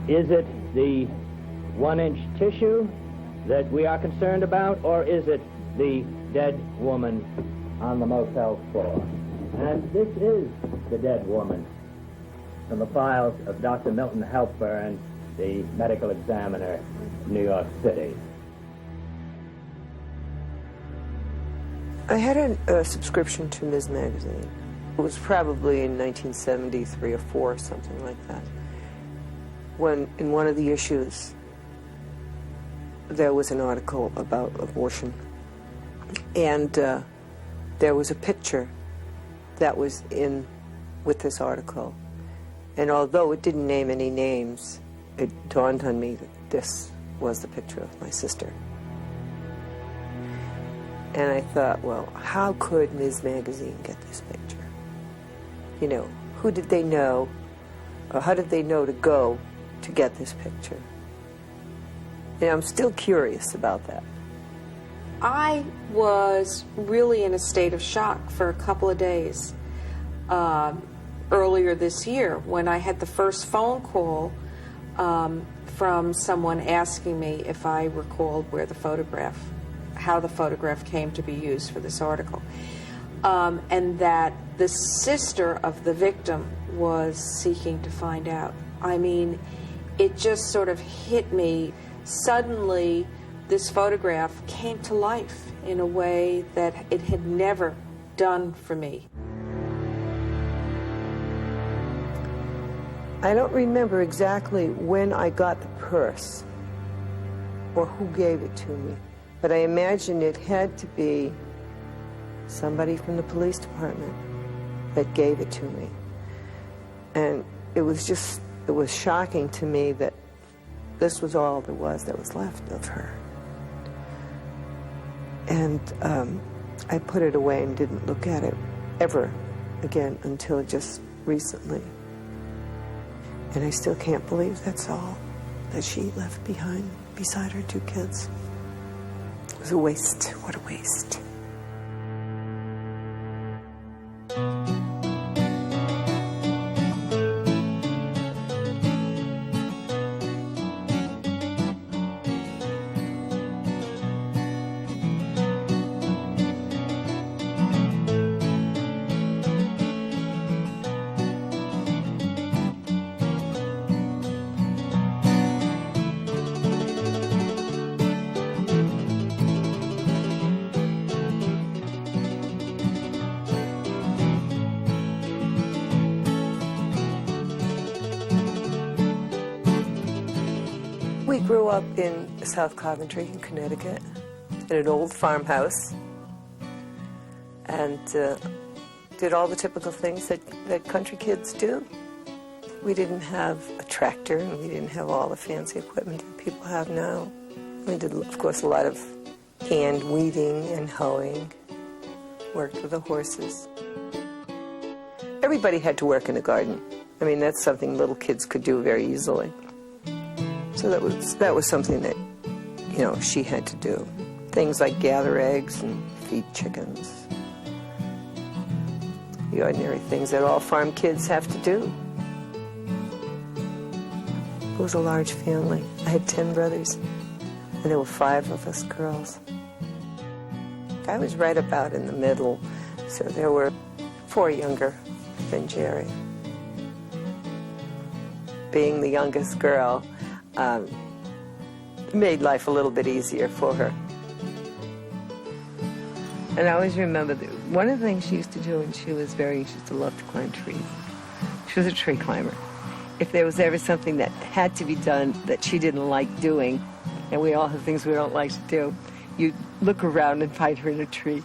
Is it the 1-inch tissue that we are concerned about, or is it the dead woman on the motel floor? And this is the dead woman from the files of Dr. Milton Helper and the medical examiner of New York City. I had a subscription to Ms. Magazine. It was probably in 1973 or 4, something like that, when in one of the issues there was an article about abortion, and there was a picture that was in with this article, and although it didn't name any names, it dawned on me that this was the picture of my sister. And I thought, well, how could Ms. Magazine get this picture? You know, who did they know, or how did they know to go to get this picture? And I'm still curious about that. I was really in a state of shock for a couple of days earlier this year when I had the first phone call from someone asking me if I recalled how the photograph came to be used for this article. And that the sister of the victim was seeking to find out. I mean, it just sort of hit me. Suddenly, this photograph came to life in a way that it had never done for me. I don't remember exactly when I got the purse or who gave it to me, but I imagine it had to be somebody from the police department that gave it to me. And it was shocking to me that this was all there was that was left of her. And I put it away and didn't look at it ever again until just recently. And I still can't believe that's all that she left behind beside her 2 kids. It was a waste. What a waste. We grew up in South Coventry in Connecticut, in an old farmhouse, and did all the typical things that country kids do. We didn't have a tractor, and we didn't have all the fancy equipment that people have now. We did, of course, a lot of hand weeding and hoeing, worked with the horses. Everybody had to work in the garden. I mean, that's something little kids could do very easily. So that was something that, you know, she had to do. Things like gather eggs and feed chickens. The ordinary things that all farm kids have to do. It was a large family. I had 10 brothers, and there were 5 of us girls. I was right about in the middle, so there were 4 younger than Gerri. Being the youngest girl, made life a little bit easier for her. And I always remember that one of the things she used to do when she used to love to climb trees. She was a tree climber. If there was ever something that had to be done that she didn't like doing, and we all have things we don't like to do, you'd look around and find her in a tree.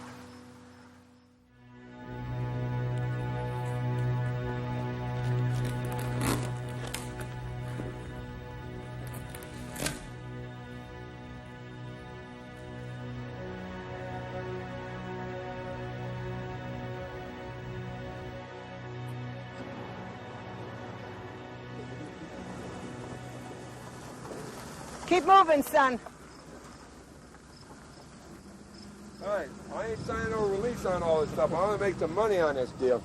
Keep moving, son. All right, I ain't signing no release on all this stuff. I want to make some money on this deal.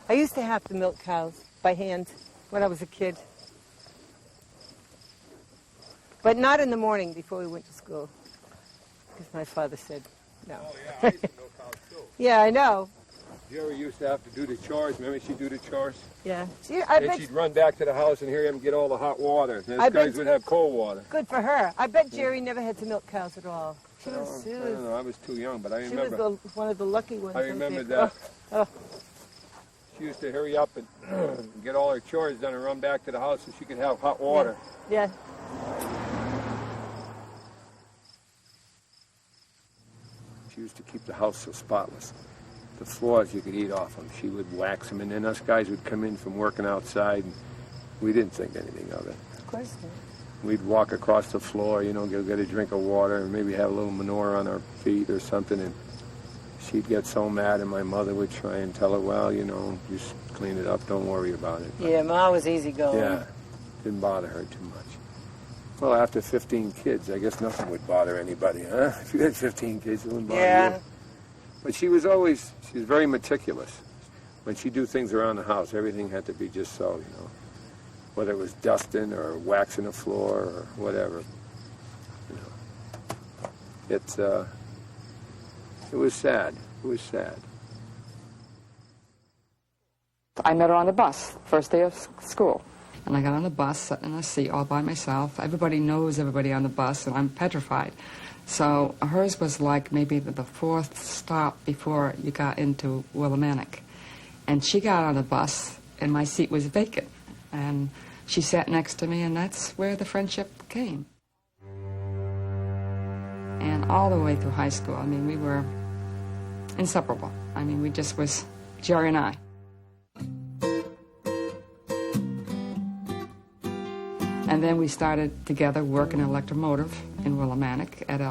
I used to have to milk cows by hand when I was a kid. But not in the morning before we went to school, because my father said no. Oh, yeah, I used to milk cows, too. Yeah, I know. Jerry used to have to do the chores. Remember she'd do the chores? Yeah. Then she'd run back to the house and hear him get all the hot water. Those guys would have cold water. Good for her. I bet Jerry never had to milk cows at all. I don't know. I was too young, but I remember. She was one of the lucky ones. I remember that. Oh. She used to hurry up and get all her chores done and run back to the house so she could have hot water. Yeah. She used to keep the house so spotless. The floors, you could eat off them. She would wax them, and then us guys would come in from working outside, and we didn't think anything of it. Of course not. We'd walk across the floor, you know, get a drink of water, and maybe have a little manure on our feet or something, and she'd get so mad, and my mother would try and tell her, well, you know, just clean it up, don't worry about it. Yeah, Ma was easygoing. Yeah, didn't bother her too much. Well, after 15 kids, I guess nothing would bother anybody, huh? If you had 15 kids, it wouldn't bother you. But she was very meticulous. When she'd do things around the house, everything had to be just so, you know. Whether it was dusting or waxing the floor or whatever. You know. It was sad. It was sad. I met her on the bus, first day of school. And I got on the bus, sat in a seat all by myself. Everybody knows everybody on the bus, and I'm petrified. So hers was like maybe the fourth stop before you got into Willimantic. And she got on the bus, and my seat was vacant. And she sat next to me, and that's where the friendship came. And all the way through high school, I mean, we were inseparable. I mean, we just was Jerry and I. And then we started together working electromotive in Willimantic at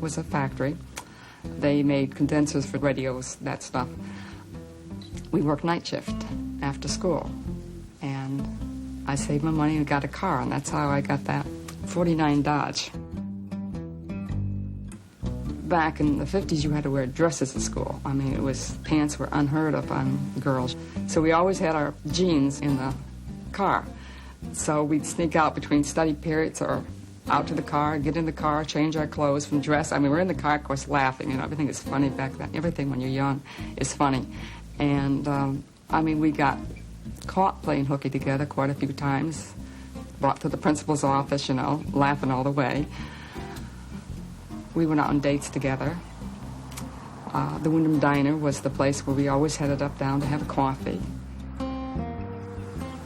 was a factory. They made condensers for radios, that stuff. We worked night shift after school, and I saved my money and got a car, and that's how I got that 49 Dodge. Back in the 50s, you had to wear dresses at school. I mean, pants were unheard of on girls. So we always had our jeans in the car. So we'd sneak out between study periods or out to the car, get in the car, change our clothes from dress. I mean, we're in the car, of course, laughing. You know, everything is funny back then. Everything when you're young is funny. And, I mean, we got caught playing hooky together quite a few times. Brought to the principal's office, you know, laughing all the way. We went out on dates together. The Wyndham Diner was the place where we always headed up down to have a coffee.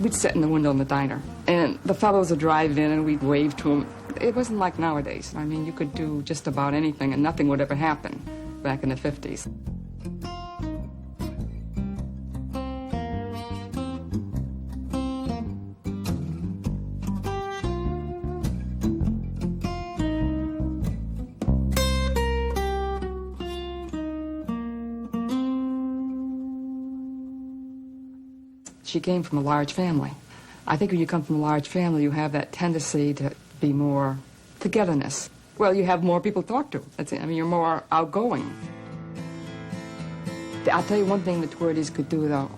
We'd sit in the window in the diner, and the fellows would drive in, and we'd wave to them. It wasn't like nowadays. I mean, you could do just about anything, and nothing would ever happen back in the 50s. She came from a large family. I think when you come from a large family, you have that tendency to be more togetherness. Well, you have more people to talk to. That's it. I mean, you're more outgoing. I'll tell you one thing the Tweardies could do, though.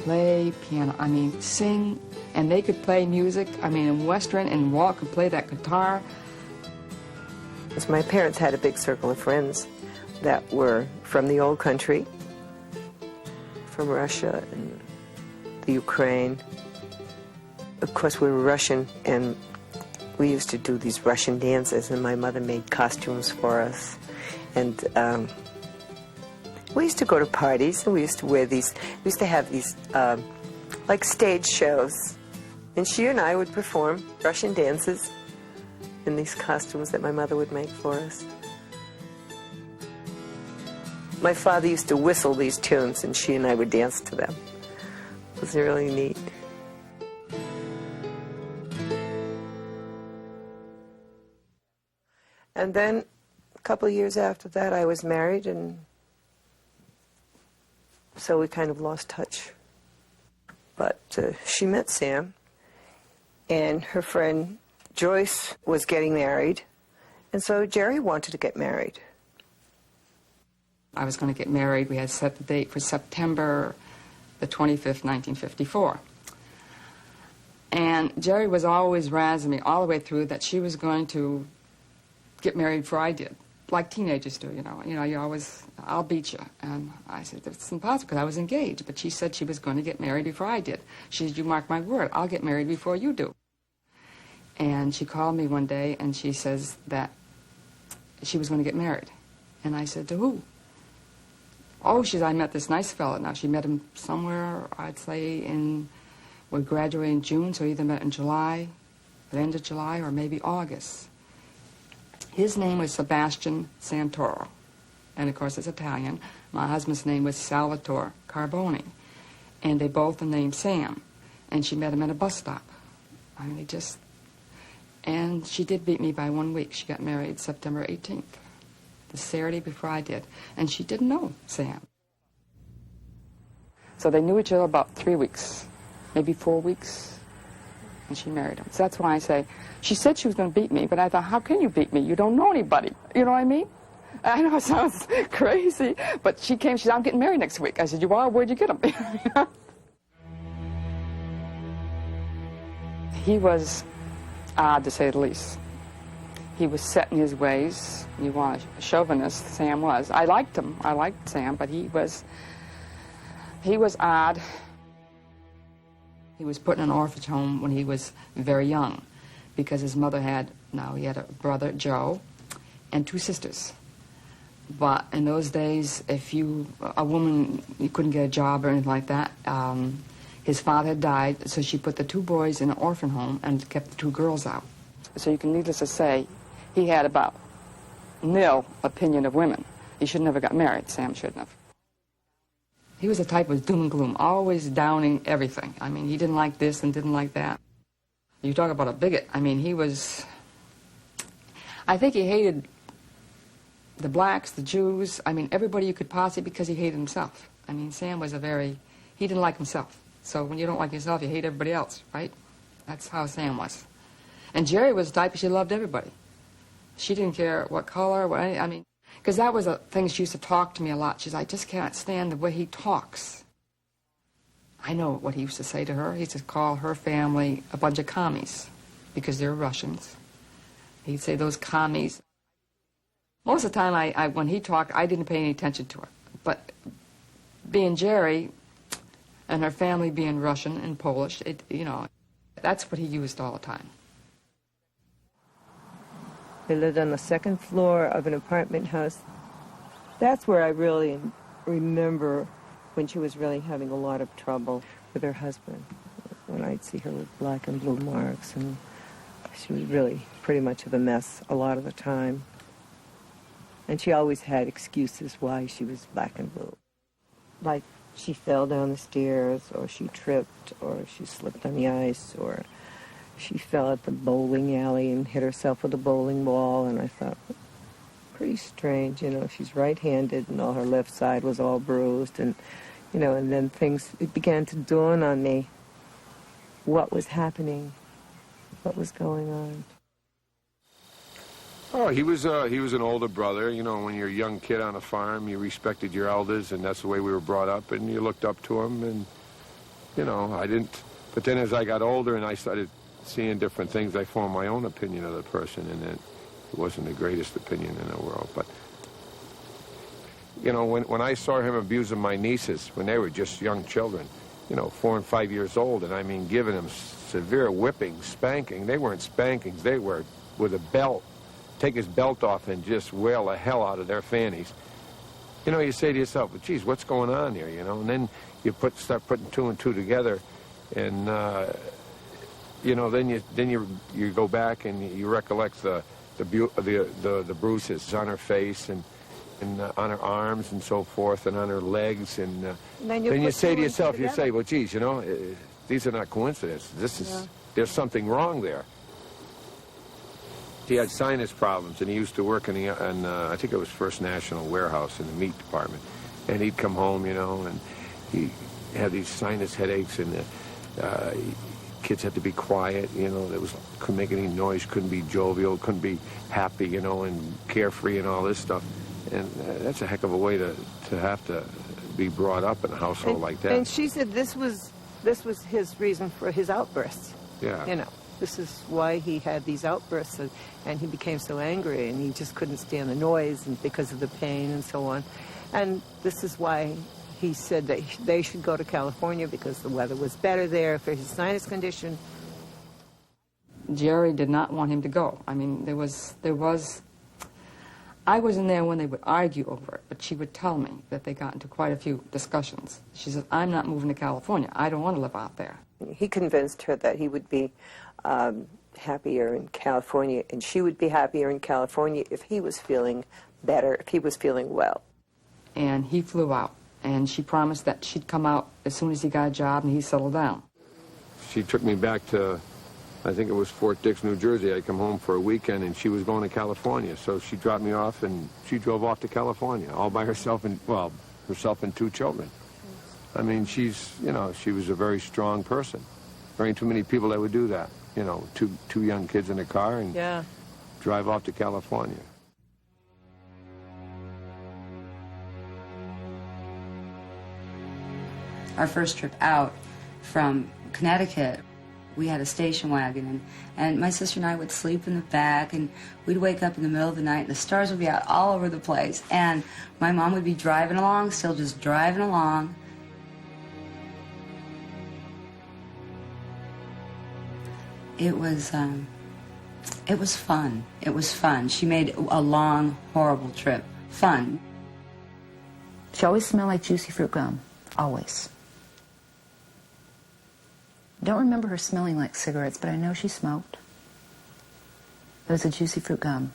Play piano. I mean, sing. And they could play music. I mean, in Western, and Walt could play that guitar. So my parents had a big circle of friends that were from the old country, from Russia and the Ukraine. Of course, we were Russian, and we used to do these Russian dances, and my mother made costumes for us. And we used to go to parties, and we used to wear these, we used to have these, like stage shows. And she and I would perform Russian dances in these costumes that my mother would make for us. My father used to whistle these tunes, and she and I would dance to them. It was really neat. And then a couple of years after that, I was married, and so we kind of lost touch. But she met Sam, and her friend Joyce was getting married, and so Jerry wanted to get married. I was going to get married. We had set the date for September the 25th, 1954. And Gerri was always razzing me all the way through that she was going to get married before I did, like teenagers do, you know. You always, I'll beat you. And I said, it's impossible, because I was engaged. But she said she was going to get married before I did. She said, you mark my word, I'll get married before you do. And she called me one day, and she says that she was going to get married. And I said, to who? Oh, she said, I met this nice fella. Now, she met him somewhere, I'd say, we graduated in June, so either met in July, the end of July, or maybe August. His name was Sebastian Santoro, and of course it's Italian. My husband's name was Salvatore Carboni, and they both are named Sam. And she met him at a bus stop. I mean, and she did beat me by 1 week. She got married September 18th, the Saturday before I did, and she didn't know Sam. So they knew each other about 3 weeks, maybe 4 weeks, and she married him. So that's why I say, she said she was going to beat me, but I thought, how can you beat me? You don't know anybody. You know what I mean? I know it sounds crazy, but she said, I'm getting married next week. I said, you are? Where'd you get him? He was odd, to say the least. He was set in his ways. You want a chauvinist, Sam was. I liked him. I liked Sam, but he was odd. He was put in an orphanage home when he was very young, because his mother he had a brother, Joe, and 2 sisters. But in those days, if you couldn't get a job or anything like that, his father had died, so she put the 2 boys in an orphan home and kept the 2 girls out. So you can, needless to say, he had about nil opinion of women. He should never got married. Sam shouldn't have. He was the type of doom and gloom, always downing everything. I mean, he didn't like this and didn't like that. You talk about a bigot. I mean, I think he hated the blacks, the Jews, I mean, everybody you could possibly, because he hated himself. I mean, Sam was he didn't like himself. So when you don't like yourself, you hate everybody else, right? That's how Sam was. And Gerri was the type, she loved everybody. She didn't care what color, because that was a thing she used to talk to me a lot. She's like, I just can't stand the way he talks. I know what he used to say to her. He used to call her family a bunch of commies, because they're Russians. He'd say, those commies. Most of the time, when he talked, I didn't pay any attention to it. But being Gerri, and her family being Russian and Polish, that's what he used all the time. They lived on the 2nd floor of an apartment house. That's where I really remember when she was really having a lot of trouble with her husband. When I'd see her with black and blue marks, and she was really pretty much of a mess a lot of the time. And she always had excuses why she was black and blue. Like she fell down the stairs, or she tripped, or she slipped on the ice, or she fell at the bowling alley and hit herself with a bowling ball. And I thought, pretty strange, she's right-handed and all her left side was all bruised. And, and then it began to dawn on me what was happening, what was going on. Oh, he was an older brother. When you're a young kid on a farm, you respected your elders, and that's the way we were brought up, and you looked up to him, and, I didn't. But then as I got older and I started seeing different things, I formed my own opinion of the person, and it wasn't the greatest opinion in the world. But, when I saw him abusing my nieces when they were just young children, 4 and 5 years old, and I mean giving them severe whipping, spanking. They weren't spankings, they were with a belt. Take his belt off and just wail the hell out of their fannies. You say to yourself, well, geez, what's going on here, And then you start putting 2 and 2 together, and, then you go back and you recollect the bruises on her face and on her arms and so forth, and on her legs, and then you say to yourself, well, geez, these are not coincidences. There's something wrong there. He had sinus problems, and he used to work in I think it was First National Warehouse in the meat department. And he'd come home, and he had these sinus headaches, and kids had to be quiet, couldn't make any noise, couldn't be jovial, couldn't be happy, and carefree and all this stuff. And that's a heck of a way to have to be brought up in a household like that. And she said this was his reason for his outbursts. Yeah. You know, this is why he had these outbursts, and he became so angry, and he just couldn't stand the noise and because of the pain and so on. And this is why he said that they should go to California because the weather was better there for his sinus condition. Gerri did not want him to go. I mean, I wasn't there when they would argue over it, but she would tell me that they got into quite a few discussions. She said, I'm not moving to California. I don't want to live out there. He convinced her that he would be happier in California, and she would be happier in California if he was feeling better, if he was feeling well. And he flew out, and she promised that she'd come out as soon as he got a job and he settled down. She took me back to, I think it was Fort Dix, New Jersey. I come home for a weekend, and she was going to California. So she dropped me off, and she drove off to California, all by herself, and, well, herself and 2 children. I mean, she was a very strong person. There ain't too many people that would do that, you know, two young kids in a car and drive off to California. Our first trip out from Connecticut, we had a station wagon, and my sister and I would sleep in the back, and we'd wake up in the middle of the night, and the stars would be out all over the place, and my mom would be driving along, still just driving along. It was fun. It was fun. She made a long, horrible trip fun. She always smelled like juicy fruit gum, always. Don't remember her smelling like cigarettes, but I know she smoked. It was a juicy fruit gum.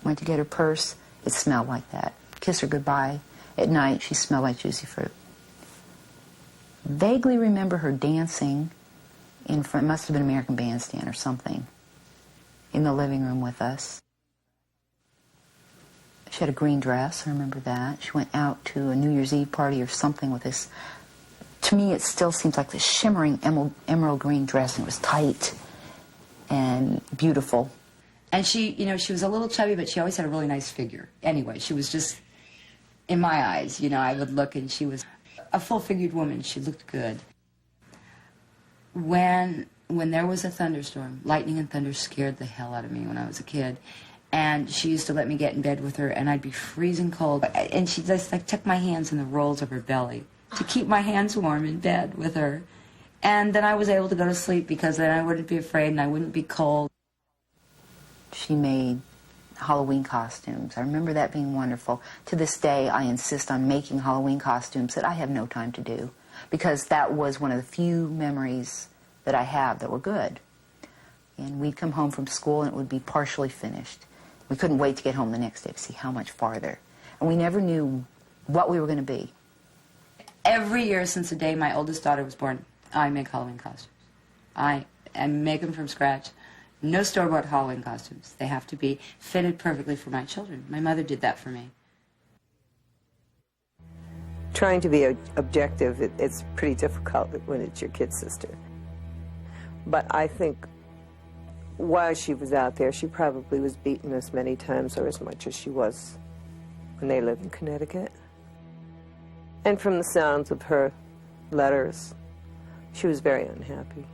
Went to get her purse, it smelled like that. Kiss her goodbye. At night, she smelled like juicy fruit. Vaguely remember her dancing in front, must have been American Bandstand or something, in the living room with us. She had a green dress, I remember that. She went out to a New Year's Eve party or something with this. To me, it still seems like this shimmering emerald green dress, and it was tight and beautiful. And she, she was a little chubby, but she always had a really nice figure. Anyway, she was just, in my eyes, I would look, and she was a full-figured woman. She looked good. When there was a thunderstorm, lightning and thunder scared the hell out of me when I was a kid. And she used to let me get in bed with her, and I'd be freezing cold. And she just tuck my hands in the rolls of her belly to keep my hands warm in bed with her. And then I was able to go to sleep because then I wouldn't be afraid and I wouldn't be cold. She made Halloween costumes. I remember that being wonderful. To this day, I insist on making Halloween costumes that I have no time to do, because that was one of the few memories that I have that were good. And we'd come home from school and it would be partially finished. We couldn't wait to get home the next day to see how much farther. And we never knew what we were going to be. Every year since the day my oldest daughter was born, I make Halloween costumes. I make them from scratch. No store-bought Halloween costumes. They have to be fitted perfectly for my children. My mother did that for me. Trying to be objective, it's pretty difficult when it's your kid sister. But I think while she was out there, she probably was beaten as many times or as much as she was when they lived in Connecticut. And from the sounds of her letters, she was very unhappy.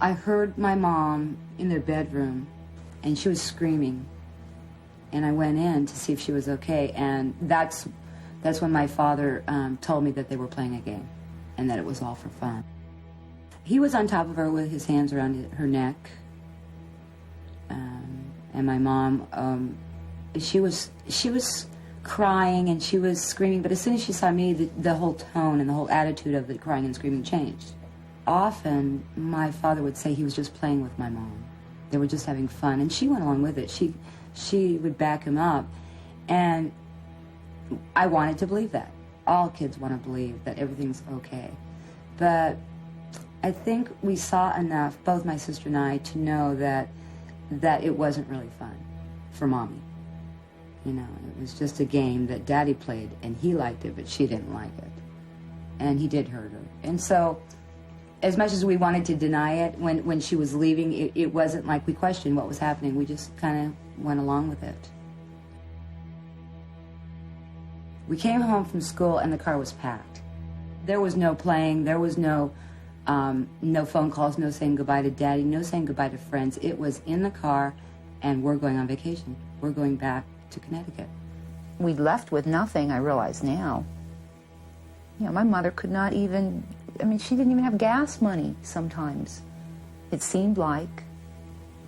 I heard my mom in their bedroom, and she was screaming. And I went in to see if she was okay, and that's when my father told me that they were playing a game, and that it was all for fun. He was on top of her with his hands around her neck, and my mom, she was crying and she was screaming, but as soon as she saw me, the whole tone and the whole attitude of the crying and screaming changed. Often, my father would say he was just playing with my mom. They were just having fun, and she went along with it. She would back him up, and I wanted to believe that. All kids want to believe that everything's okay. But I think we saw enough, both my sister and I, to know that it wasn't really fun for Mommy. It was just a game that Daddy played, and he liked it, but she didn't like it. And he did hurt her. And so, as much as we wanted to deny it, when she was leaving, it wasn't like we questioned what was happening. We just kind of went along with it. We came home from school and the car was packed. There was no playing, there was no phone calls, no saying goodbye to Daddy, no saying goodbye to friends. It was in the car, and we're going on vacation. We're going back to Connecticut. We left with nothing, I realize now. You know, my mother could not even, I mean, she didn't even have gas money sometimes. It seemed like,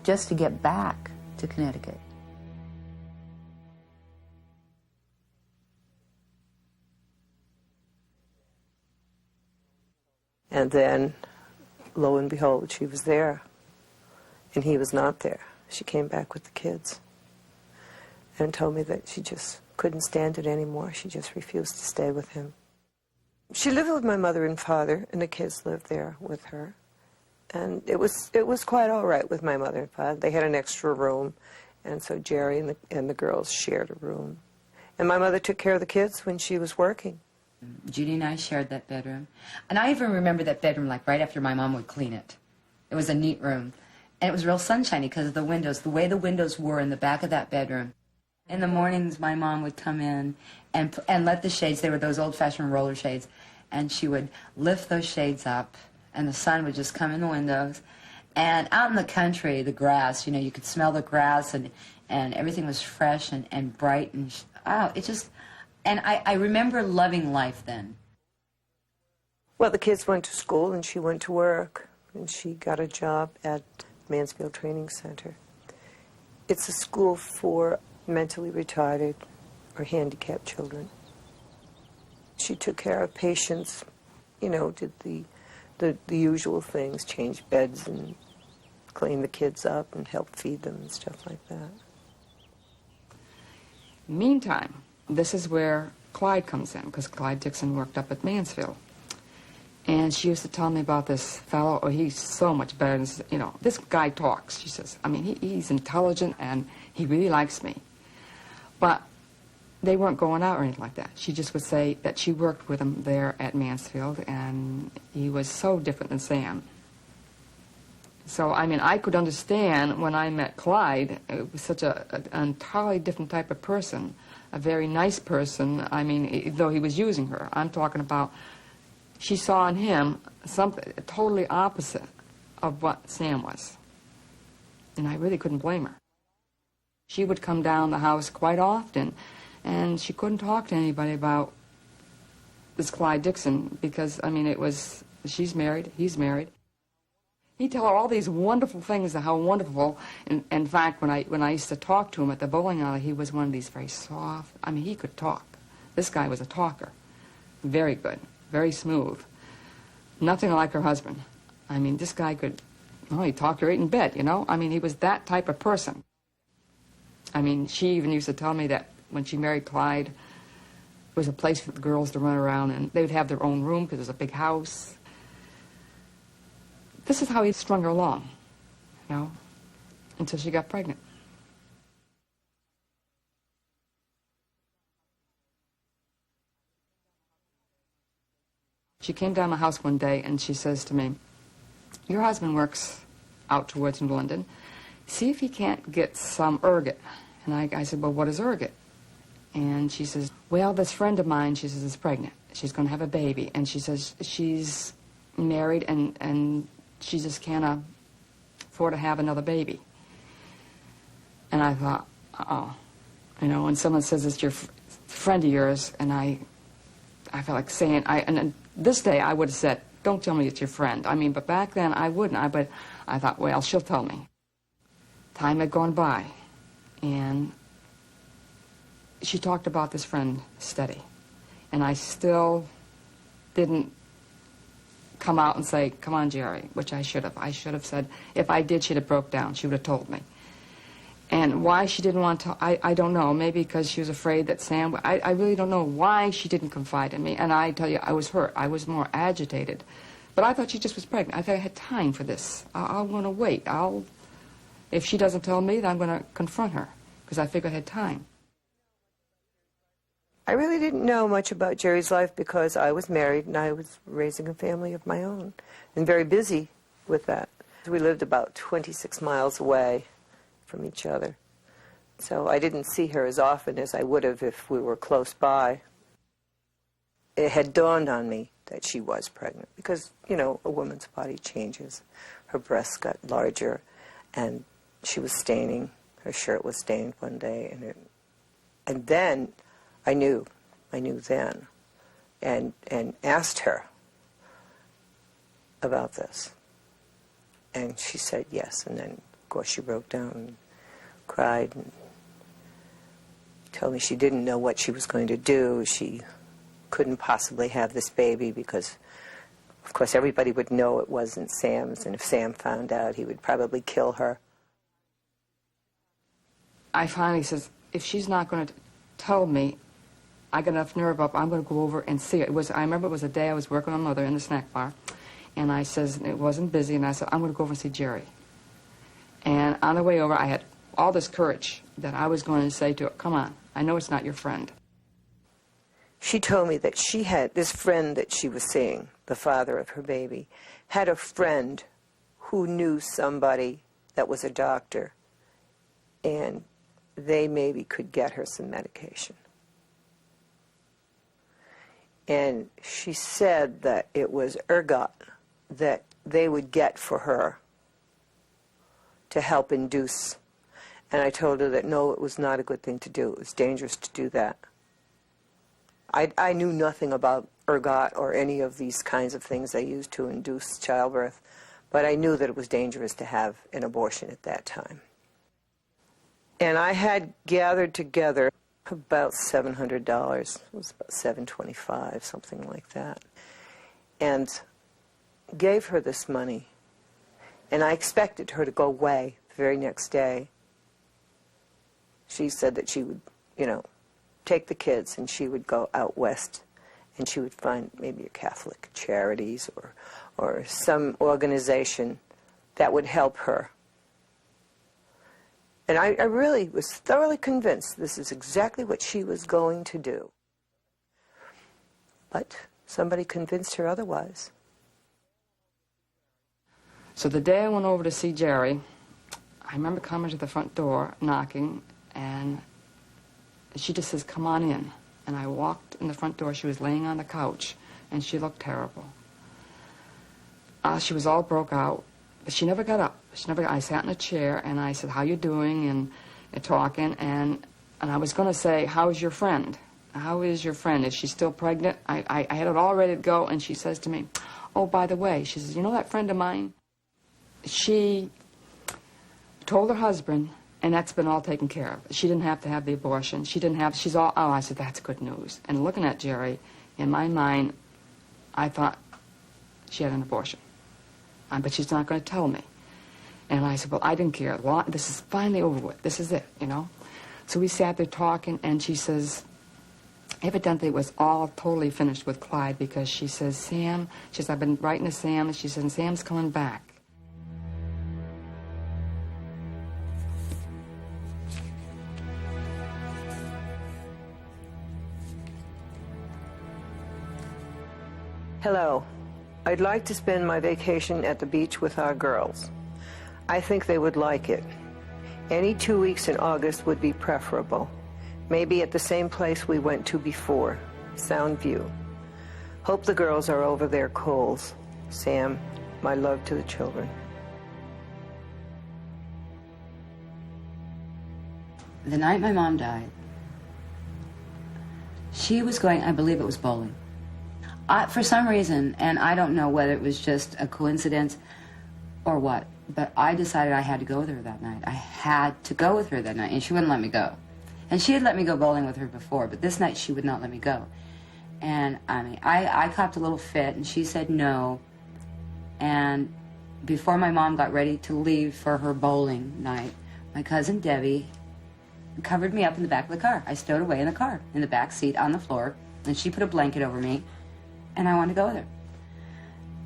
just to get back to Connecticut. And then, lo and behold, she was there, and he was not there. She came back with the kids and told me that she just couldn't stand it anymore. She just refused to stay with him. She lived with my mother and father, and the kids lived there with her. And it was quite all right with my mother and father. They had an extra room, and so Gerri and the girls shared a room. And my mother took care of the kids when she was working. Judy and I shared that bedroom. And I even remember that bedroom like right after my mom would clean it. It was a neat room. And it was real sunshiny because of the windows, the way the windows were in the back of that bedroom. In the mornings, my mom would come in and let the shades, they were those old-fashioned roller shades, and she would lift those shades up, and the sun would just come in the windows. And out in the country, the grass, you know, you could smell the grass, and everything was fresh and bright, and it just... And I remember loving life then. Well, the kids went to school and she went to work, and she got a job at Mansfield Training Center. It's a school for mentally retarded or handicapped children. She took care of patients, you know, did the usual things, change beds and clean the kids up and help feed them and stuff like that. Meantime, this is where Clyde comes in, because Clyde Dixon worked up at Mansfield. And she used to tell me about this fellow. Oh, he's so much better. You know, this guy talks, she says. I mean, he's intelligent, and he really likes me. But they weren't going out or anything like that. She just would say that she worked with him there at Mansfield, and he was so different than Sam. So, I mean, I could understand when I met Clyde, it was such an entirely different type of person, a very nice person. I mean, though he was using her. I'm talking about, she saw in him something totally opposite of what Sam was. And I really couldn't blame her. She would come down the house quite often, and she couldn't talk to anybody about this Clyde Dixon because, I mean, it was, she's married, he's married. He'd tell her all these wonderful things, how wonderful. In fact, when I used to talk to him at the bowling alley, he was one of these very soft, I mean, he could talk. This guy was a talker. Very good, very smooth. Nothing like her husband. I mean, this guy could, well, he'd talk her right in bed, you know? I mean, he was that type of person. I mean, she even used to tell me that when she married Clyde, it was a place for the girls to run around, and they would have their own room because it was a big house. This is how he strung her along, you know, until she got pregnant. She came down the house one day and she says to me, "Your husband works out towards New London. See if he can't get some ergot." And I said, "Well, what is ergot?" And she says, "Well, this friend of mine," she says, "is pregnant. She's going to have a baby." And she says she's married and she just can't afford to have another baby. And I thought, uh-oh. You know, when someone says it's your friend of yours, and I felt like saying, and this day I would have said, "Don't tell me it's your friend." I mean, but back then I wouldn't. But I thought, well, she'll tell me. Time had gone by, and she talked about this friend steady. And I still didn't come out and say, "Come on, Gerri," which I should have. I should have said, if I did, she'd have broke down. She would have told me. And why she didn't want to, I don't know. Maybe because she was afraid that Sam, I really don't know why she didn't confide in me. And I tell you, I was hurt. I was more agitated. But I thought she just was pregnant. I thought I had time for this. I'm going to wait. If she doesn't tell me, then I'm going to confront her, because I figured I had time. I really didn't know much about Gerri's life because I was married and I was raising a family of my own and very busy with that. We lived about 26 miles away from each other. So I didn't see her as often as I would have if we were close by. it had dawned on me that she was pregnant because, you know, a woman's body changes. Her breasts got larger, and she was staining. Her shirt was stained one day, and then I knew then, and asked her about this, and she said yes. And then, of course, she broke down and cried and told me she didn't know what she was going to do. She couldn't possibly have this baby because, of course, everybody would know it wasn't Sam's, and if Sam found out, he would probably kill her. I finally says, if she's not going to tell me, I got enough nerve up, I'm going to go over and see her. I remember it was a day I was working on Mother in the snack bar, and I says, it wasn't busy, and I said, I'm going to go over and see Gerri. And on the way over, I had all this courage that I was going to say to her, come on, I know it's not your friend. She told me that she had this friend that she was seeing, the father of her baby, had a friend who knew somebody that was a doctor, and they maybe could get her some medication. And she said that it was ergot that they would get for her to help induce. And I told her that no, it was not a good thing to do. It was dangerous to do that. I knew nothing about ergot or any of these kinds of things they used to induce childbirth, but I knew that it was dangerous to have an abortion at that time. And I had gathered together about $700. It was about $725, something like that, and gave her this money. And I expected her to go away the very next day. She said that she would, you know, take the kids and she would go out west and she would find maybe a Catholic Charities or some organization that would help her. And I really was thoroughly convinced this is exactly what she was going to do. But somebody convinced her otherwise. So the day I went over to see Gerri, I remember coming to the front door, knocking, and she just says, come on in. And I walked in the front door. She was laying on the couch, and she looked terrible. She was all broke out, but she never got up. I sat in a chair, and I said, how you doing, and talking, and I was going to say, how's your friend? How is your friend? Is she still pregnant? I had it all ready to go, and she says to me, oh, by the way, she says, you know that friend of mine? She told her husband, and that's been all taken care of. She didn't have to have the abortion. She's all, oh, I said, that's good news. And looking at Gerri, in my mind, I thought she had an abortion. But she's not going to tell me. And I said, well, I didn't care. Well, this is finally over with. This is it, you know. So we sat there talking, and she says, evidently it was all totally finished with Clyde because she says, Sam, she says, I've been writing to Sam, and she said, Sam's coming back. Hello. I'd like to spend my vacation at the beach with our girls. I think they would like it. Any 2 weeks in August would be preferable. Maybe at the same place we went to before, Sound View. Hope the girls are over their coals. Sam, my love to the children. The night my mom died, she was going, I believe it was bowling. For some reason, and I don't know whether it was just a coincidence or what, but I decided I had to go with her that night. I had to go with her that night, and she wouldn't let me go. And she had let me go bowling with her before, but this night she would not let me go. And I mean, I copped a little fit, and she said no. And before my mom got ready to leave for her bowling night, my cousin Debbie covered me up in the back of the car. I stowed away in the car, in the back seat on the floor, and she put a blanket over me, and I wanted to go with her.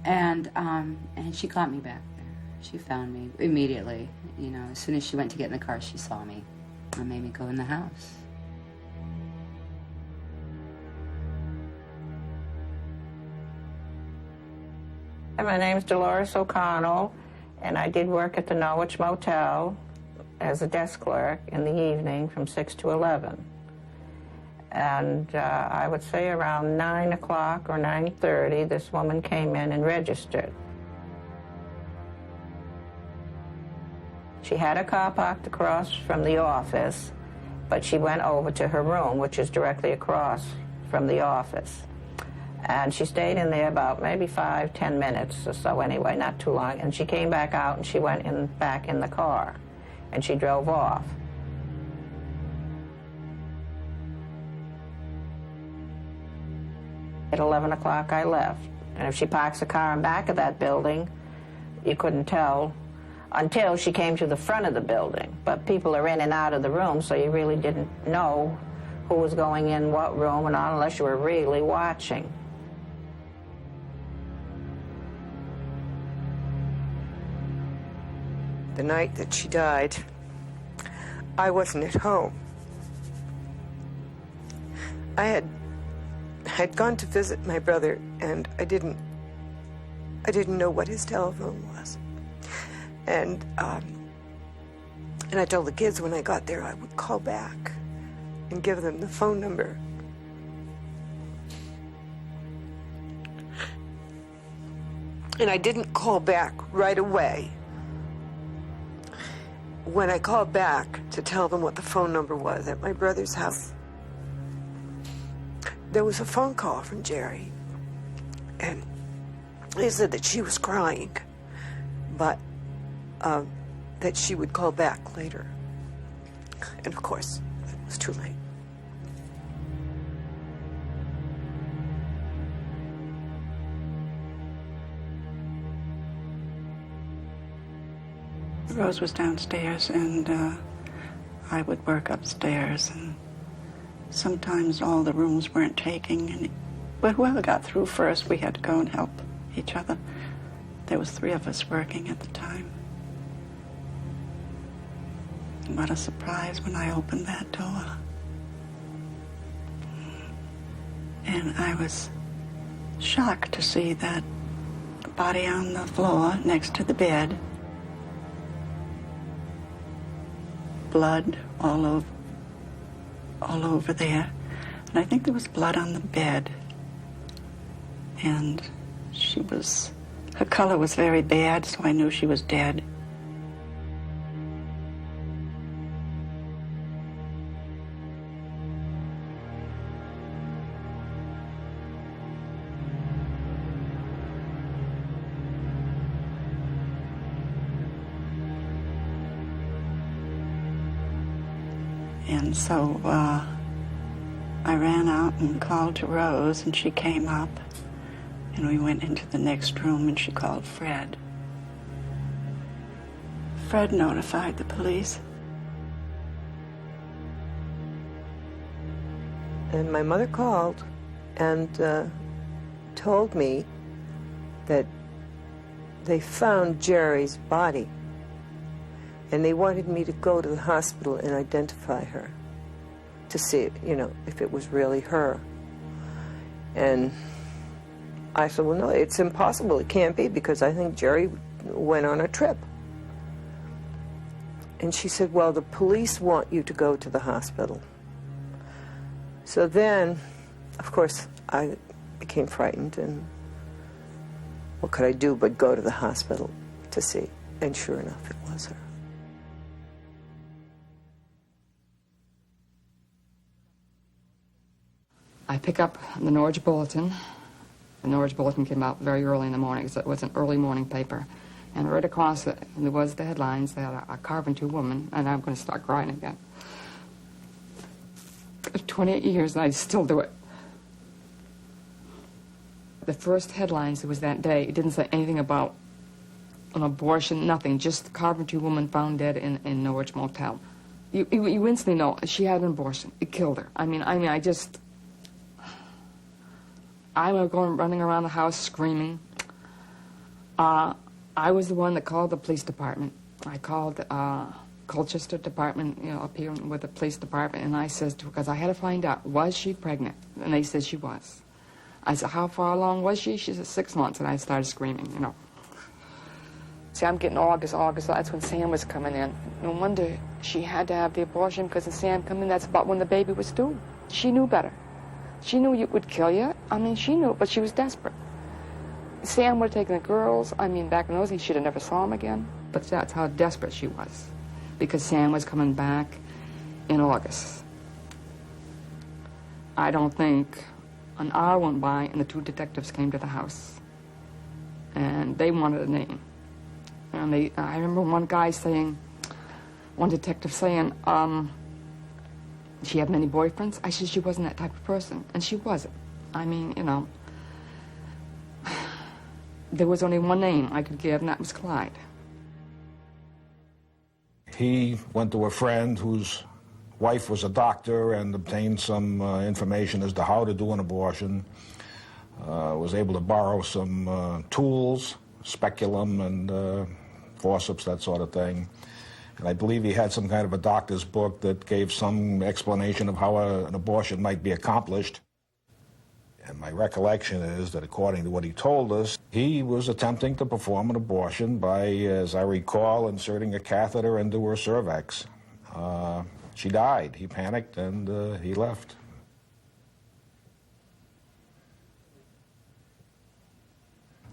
And she caught me back there. She found me immediately. You know, as soon as she went to get in the car, she saw me and made me go in the house. My name's Dolores O'Connell, and I did work at the Norwich Motel as a desk clerk in the evening from 6 to 11. And I would say around 9 o'clock or 9:30, this woman came in and registered. She had a car parked across from the office, but she went over to her room, which is directly across from the office. And she stayed in there about maybe 5-10 minutes or so anyway, not too long. And she came back out and she went back in the car and she drove off. At 11 o'clock I left. And if she parks the car in back of that building, you couldn't tell until she came to the front of the building. But people are in and out of the room, so you really didn't know who was going in what room and all unless you were really watching. The night that she died, I wasn't at home. I had gone to visit my brother, and I didn't know what his telephone was. And I told the kids when I got there I would call back and give them the phone number. And I didn't call back right away. When I called back to tell them what the phone number was at my brother's house, there was a phone call from Gerri. And they said that she was crying, but that she would call back later. And of course, it was too late. Rose was downstairs, and I would work upstairs, and sometimes all the rooms weren't taking, but whoever got through first, we had to go and help each other. There was 3 of us working at the time. And what a surprise when I opened that door. And I was shocked to see that body on the floor next to the bed. Blood all over there. And I think there was blood on the bed. And her color was very bad, so I knew she was dead. And so I ran out and called to Rose, and she came up, and we went into the next room, and she called Fred. Fred notified the police. And my mother called and told me that they found Gerri's body. And they wanted me to go to the hospital and identify her to see, if it was really her. And I said, well, no, it's impossible. It can't be, because I think Gerri went on a trip. And she said, well, the police want you to go to the hospital. So then, of course, I became frightened, and what could I do but go to the hospital to see? And sure enough, it was her. I pick up the Norwich Bulletin. The Norwich Bulletin came out very early in the morning, so it was an early morning paper. And right across it, there was the headlines that a carpenter woman, and I'm going to start crying again. 28 years, and I still do it. The first headlines, it was that day, it didn't say anything about an abortion, nothing, just the carpenter woman found dead in Norwich Motel. You instantly know she had an abortion. It killed her. I was going running around the house screaming. I was the one that called the police department. I called Colchester department, up here with the police department, and I said, because I had to find out, was she pregnant? And they said she was. I said, how far along was she? She said 6 months, and I started screaming, See, I'm getting August, that's when Sam was coming in. No wonder she had to have the abortion, because when Sam came in, that's about when the baby was due. She knew better. She knew it would kill you. I mean, she knew, but she was desperate. Sam would have taken the girls. I mean, back in those days, she'd have never saw them again. But that's how desperate she was, because Sam was coming back in August. I don't think an hour went by and the two detectives came to the house. And they wanted a name. And I remember one detective saying, she had many boyfriends? I said she wasn't that type of person, and she wasn't. I mean, you know, there was only one name I could give, and that was Clyde. He went to a friend whose wife was a doctor and obtained some information as to how to do an abortion. Was able to borrow some tools, speculum and forceps, that sort of thing. And I believe he had some kind of a doctor's book that gave some explanation of how an abortion might be accomplished. And my recollection is that according to what he told us, he was attempting to perform an abortion by, as I recall, inserting a catheter into her cervix. She died. He panicked and he left.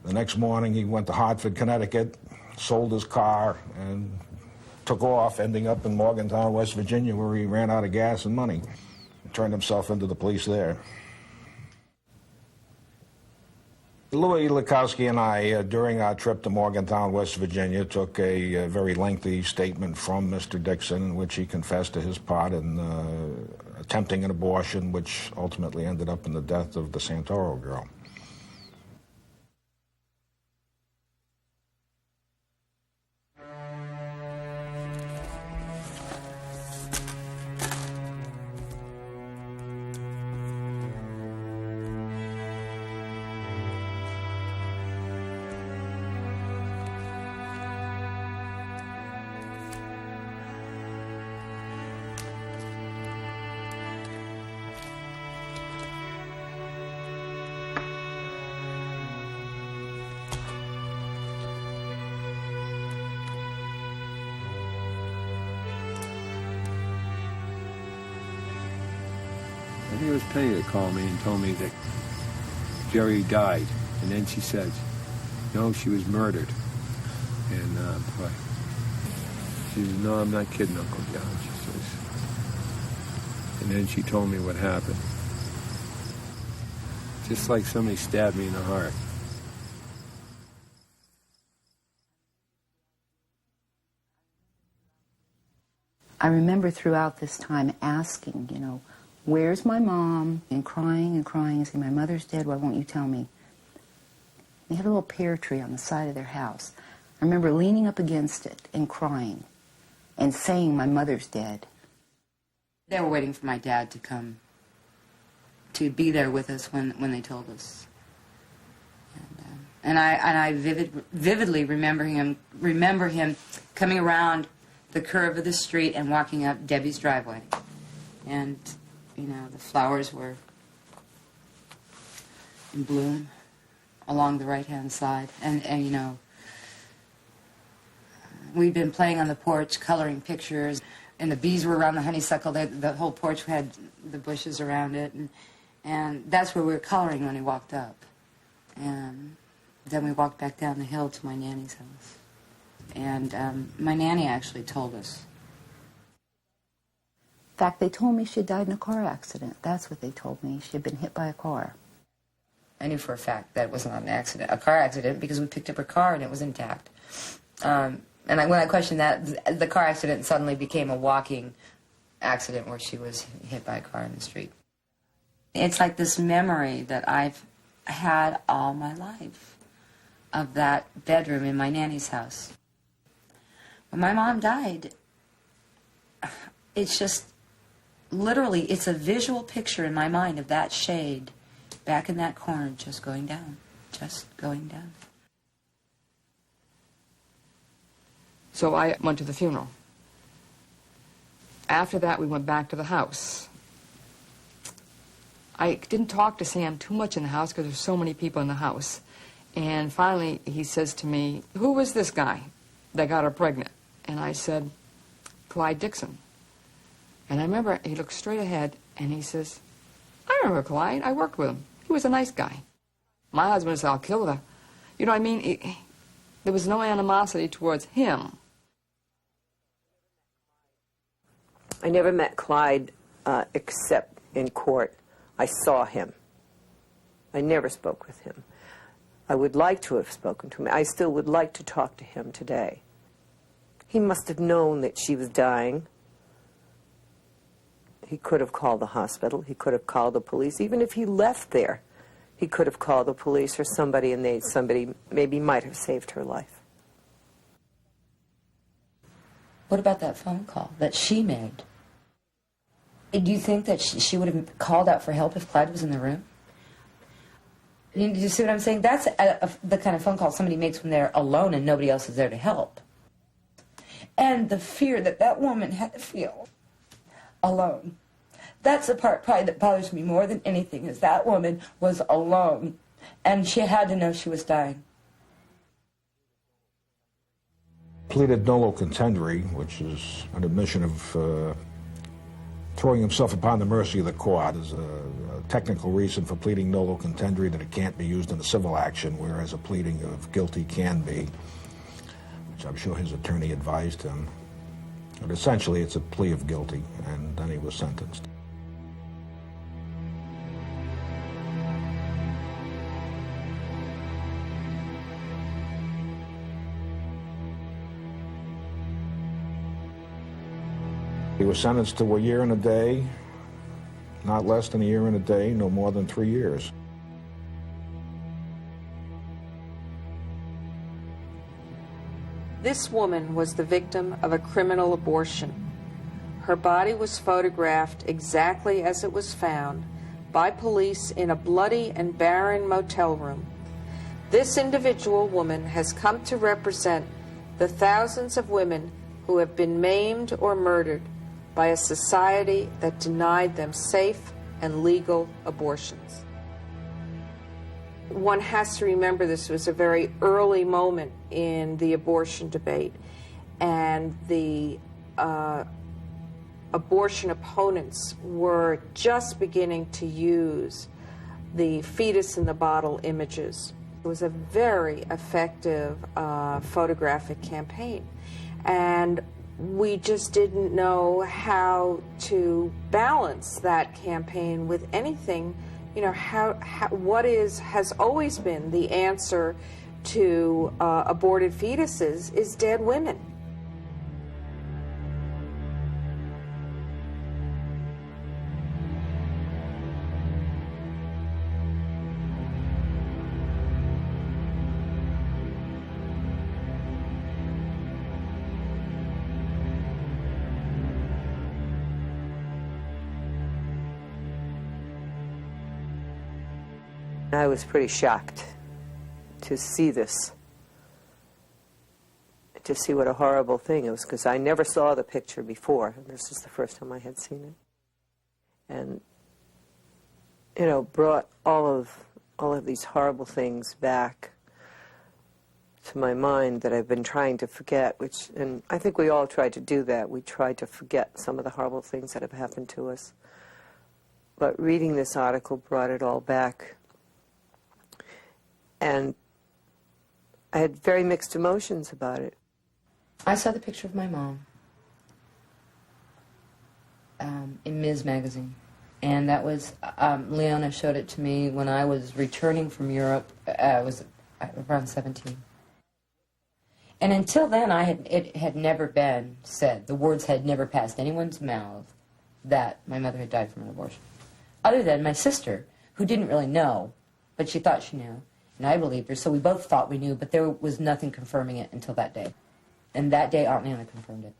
The next morning he went to Hartford, Connecticut, sold his car, and took off, ending up in Morgantown, West Virginia, where he ran out of gas and money. Turned himself into the police there. Louis Lukowski and I, during our trip to Morgantown, West Virginia, took a very lengthy statement from Mr. Dixon in which he confessed to his part in attempting an abortion, which ultimately ended up in the death of the Santoro girl. I think it was Penny that called me and told me that Gerri died. And then she said, no, she was murdered. And boy, she said, no, I'm not kidding, Uncle John, she says. And then she told me what happened. Just like somebody stabbed me in the heart. I remember throughout this time asking, you know, where's my mom? And crying and saying, my mother's dead, why won't you tell me? They had a little pear tree on the side of their house. I remember leaning up against it and crying and saying, my mother's dead. They were waiting for my dad to come, to be there with us when they told us. And I vividly remember him coming around the curve of the street and walking up Debbie's driveway. And, you know, the flowers were in bloom along the right-hand side. And you know, we'd been playing on the porch, coloring pictures, and the bees were around the honeysuckle. The whole porch had the bushes around it. And that's where we were coloring when he walked up. And then we walked back down the hill to my nanny's house. And my nanny actually told us. In fact, they told me she had died in a car accident. That's what they told me. She had been hit by a car. I knew for a fact that it was not an accident, a car accident, because we picked up her car and it was intact. And when I questioned that, the car accident suddenly became a walking accident where she was hit by a car in the street. It's like this memory that I've had all my life of that bedroom in my nanny's house. When my mom died, it's just, literally, it's a visual picture in my mind of that shade back in that corner just going down, just going down. So I went to the funeral. After that, we went back to the house. I didn't talk to Sam too much in the house because there's so many people in the house. And finally, he says to me, who was this guy that got her pregnant? And I said, Clyde Dixon. And I remember he looked straight ahead and he says, I remember Clyde. I worked with him. He was a nice guy. My husband said, I'll kill her. You know what I mean? There was no animosity towards him. I never met Clyde except in court. I saw him. I never spoke with him. I would like to have spoken to him. I still would like to talk to him today. He must have known that she was dying. He could have called the hospital. He could have called the police. Even if he left there, he could have called the police or somebody, and somebody maybe might have saved her life. What about that phone call that she made? Do you think that she would have called out for help if Clyde was in the room? Do you see what I'm saying? That's the kind of phone call somebody makes when they're alone and nobody else is there to help. And the fear that that woman had to feel alone. That's the part probably that bothers me more than anything, is that woman was alone and she had to know she was dying. Pleaded nolo contendere, which is an admission of throwing himself upon the mercy of the court, is a technical reason for pleading nolo contendere, that it can't be used in a civil action, whereas a pleading of guilty can be, which I'm sure his attorney advised him. But essentially, it's a plea of guilty, and then he was sentenced. He was sentenced to a year and a day, not less than a year and a day, no more than 3 years. This woman was the victim of a criminal abortion. Her body was photographed exactly as it was found by police in a bloody and barren motel room. This individual woman has come to represent the thousands of women who have been maimed or murdered by a society that denied them safe and legal abortions. One has to remember this was a very early moment in the abortion debate, and the abortion opponents were just beginning to use the fetus in the bottle images. It was a very effective photographic campaign, and we just didn't know how to balance that campaign with anything. You know, what has always been the answer to aborted fetuses is dead women. I was pretty shocked to see this, to see what a horrible thing it was, because I never saw the picture before. This is the first time I had seen it. And, you know, brought all of these horrible things back to my mind that I've been trying to forget, and I think we all tried to do that. We tried to forget some of the horrible things that have happened to us. But reading this article brought it all back. And I had very mixed emotions about it. I saw the picture of my mom in Ms. magazine, and that was, Leona showed it to me when I was returning from Europe. I was around 17. And until then, it had never been said, the words had never passed anyone's mouth that my mother had died from an abortion. Other than my sister, who didn't really know, but she thought she knew. And I believed her, so we both thought we knew, but there was nothing confirming it until that day. And that day, Aunt Leona confirmed it.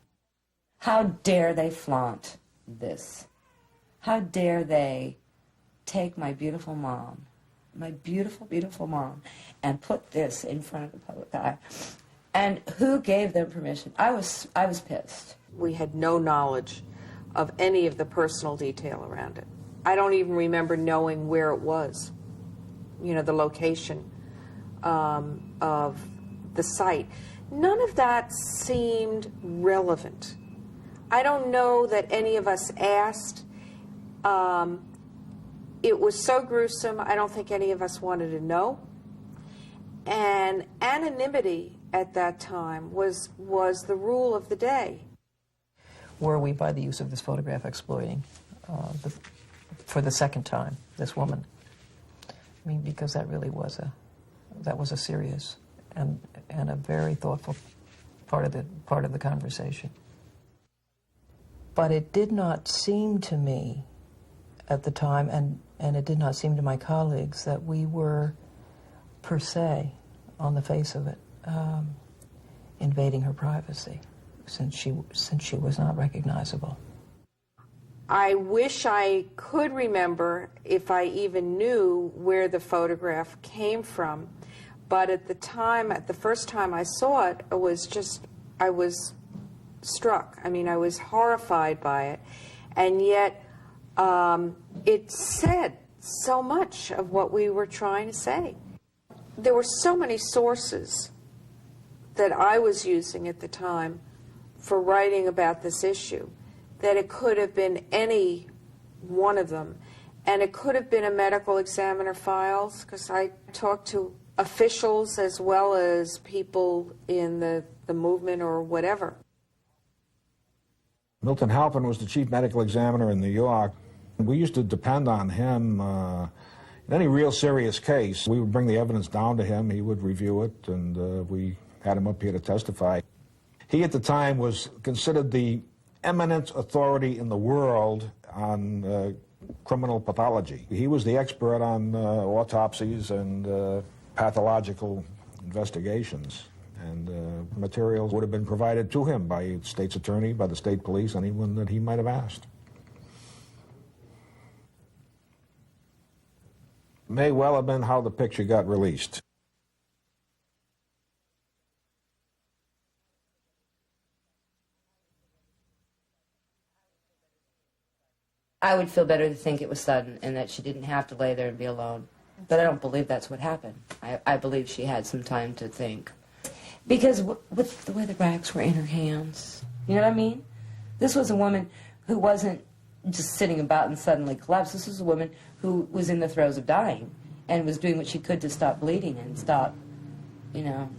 How dare they flaunt this? How dare they take my beautiful mom, my beautiful, beautiful mom, and put this in front of the public eye? And who gave them permission? I was pissed. We had no knowledge of any of the personal detail around it. I don't even remember knowing where it was. You know, the location of the site. None of that seemed relevant. I don't know that any of us asked It was so gruesome, I don't think any of us wanted to know. And anonymity at that time was the rule of the day. Were we, by the use of this photograph, exploiting for the second time this woman? I mean, because that really was a serious and a very thoughtful part of the conversation. But it did not seem to me at the time, and it did not seem to my colleagues, that we were per se, on the face of it, invading her privacy, since she was not recognizable. I wish I could remember if I even knew where the photograph came from, but at the first time I saw it, I was struck. I mean, I was horrified by it, and yet it said so much of what we were trying to say. There were so many sources that I was using at the time for writing about this issue that it could have been any one of them. And it could have been a medical examiner files, because I talked to officials as well as people in the movement or whatever. Milton Halpin was the chief medical examiner in New York. We used to depend on him in any real serious case. We would bring the evidence down to him, he would review it, and we had him up here to testify. He at the time was considered the eminent authority in the world on criminal pathology. He was the expert on autopsies and pathological investigations, and materials would have been provided to him by the state's attorney, by the state police, anyone that he might have asked. May well have been how the picture got released. I would feel better to think it was sudden and that she didn't have to lay there and be alone. But I don't believe that's what happened. I believe she had some time to think. Because with the way the rags were in her hands, you know what I mean? This was a woman who wasn't just sitting about and suddenly collapsed. This was a woman who was in the throes of dying and was doing what she could to stop bleeding and stop, you know.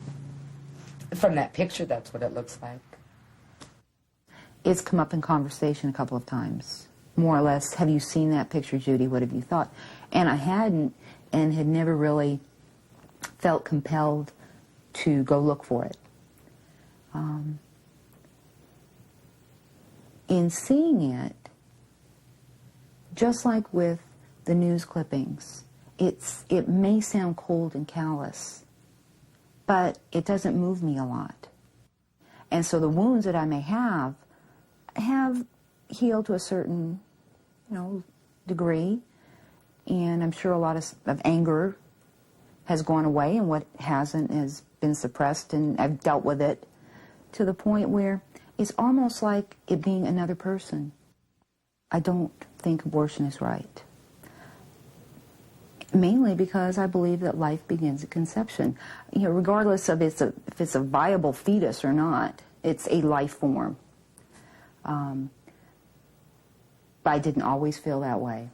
From that picture, that's what it looks like. It's come up in conversation a couple of times. More or less, have you seen that picture, Judy? What have you thought? And I hadn't, and had never really felt compelled to go look for it. In seeing it, just like with the news clippings, it may sound cold and callous, but it doesn't move me a lot. And so the wounds that I may have healed to a certain, degree, and I'm sure a lot of anger has gone away, and what hasn't has been suppressed, and I've dealt with it to the point where it's almost like it being another person. I don't think abortion is right. Mainly because I believe that life begins at conception. Regardless of if it's a viable fetus or not, it's a life form. But I didn't always feel that way.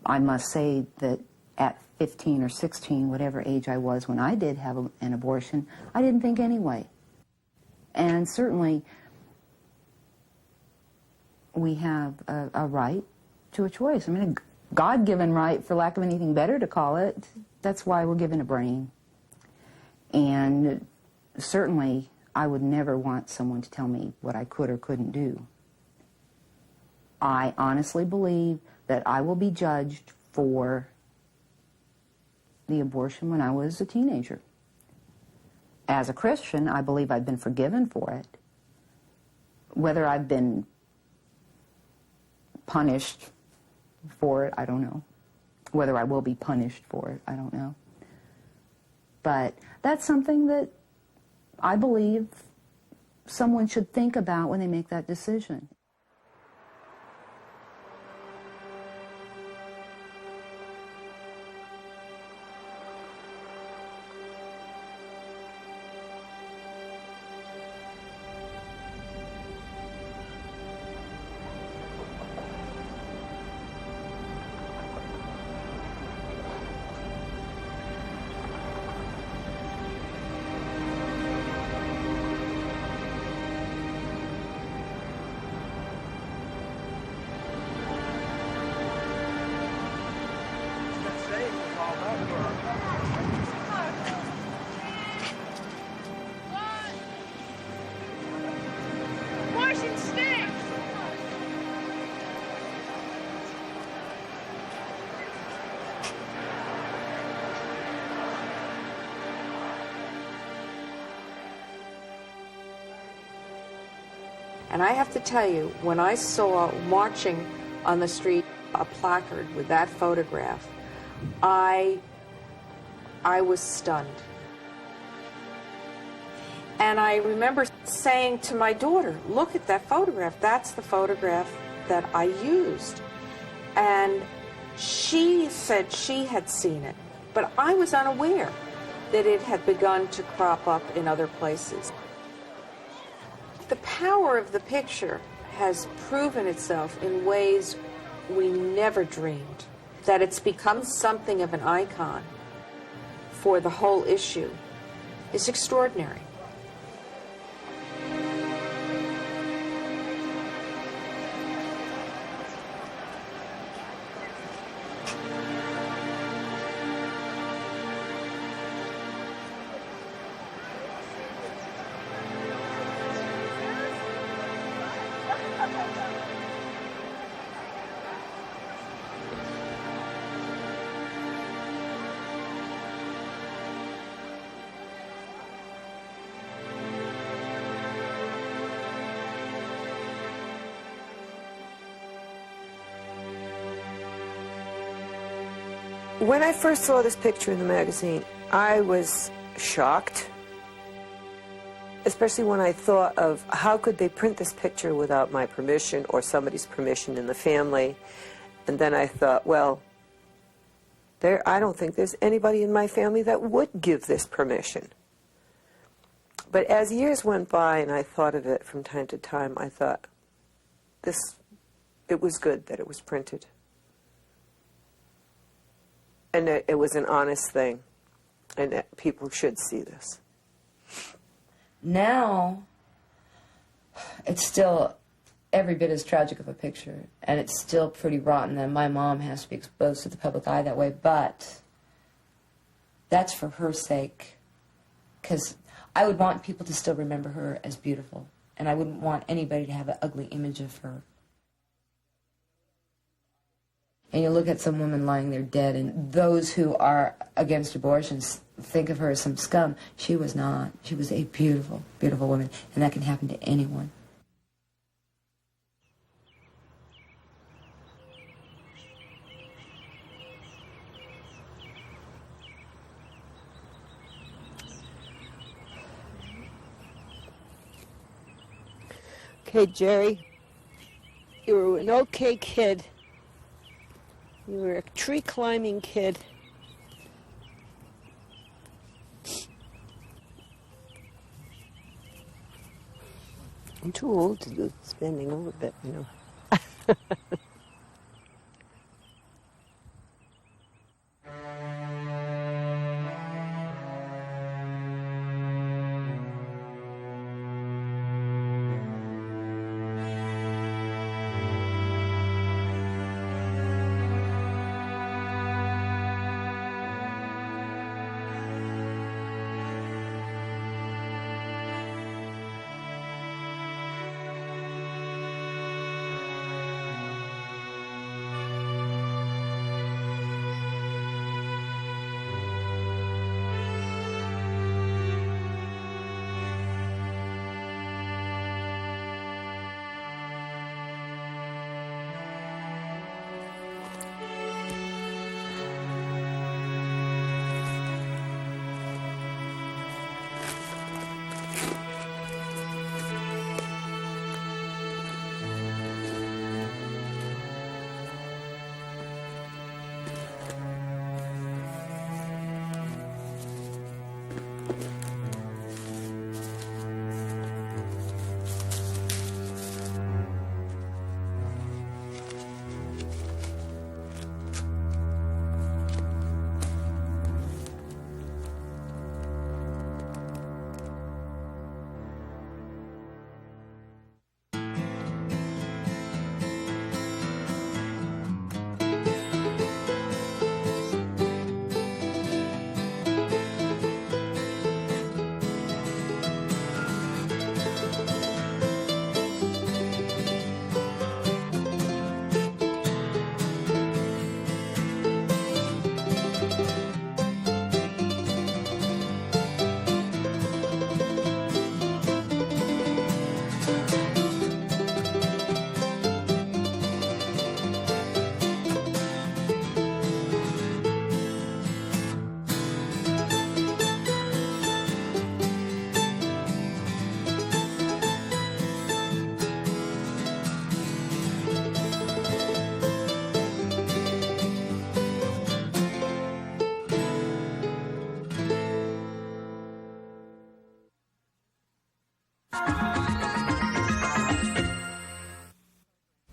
I must say that at 15 or 16, whatever age I was when I did have an abortion, I didn't think anyway. And certainly, we have a right to a choice. I mean, a God-given right, for lack of anything better to call it. That's why we're given a brain. And certainly, I would never want someone to tell me what I could or couldn't do. I honestly believe that I will be judged for the abortion when I was a teenager. As a Christian, I believe I've been forgiven for it. Whether I've been punished for it, I don't know. Whether I will be punished for it, I don't know. But that's something that I believe someone should think about when they make that decision. And I have to tell you, when I saw marching on the street a placard with that photograph, I was stunned. And I remember saying to my daughter, look at that photograph. That's the photograph that I used. And she said she had seen it, but I was unaware that it had begun to crop up in other places. The power of the picture has proven itself in ways we never dreamed. That it's become something of an icon for the whole issue is extraordinary. When I first saw this picture in the magazine, I was shocked, especially when I thought of how could they print this picture without my permission or somebody's permission in the family. And then I thought, well, I don't think there's anybody in my family that would give this permission. But as years went by and I thought of it from time to time, I thought, it was good that it was printed. And that it was an honest thing, and that people should see this. Now, it's still every bit as tragic of a picture, and it's still pretty rotten that my mom has to be exposed to the public eye that way, but that's for her sake, because I would want people to still remember her as beautiful, and I wouldn't want anybody to have an ugly image of her. And you look at some woman lying there dead, and those who are against abortions think of her as some scum. She was not. She was a beautiful, beautiful woman, and that can happen to anyone. Okay, Gerri, you were an okay kid. You were a tree-climbing kid. I'm too old to do bending over a bit, you know.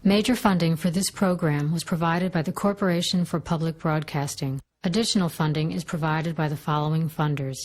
Major funding for this program was provided by the Corporation for Public Broadcasting. Additional funding is provided by the following funders: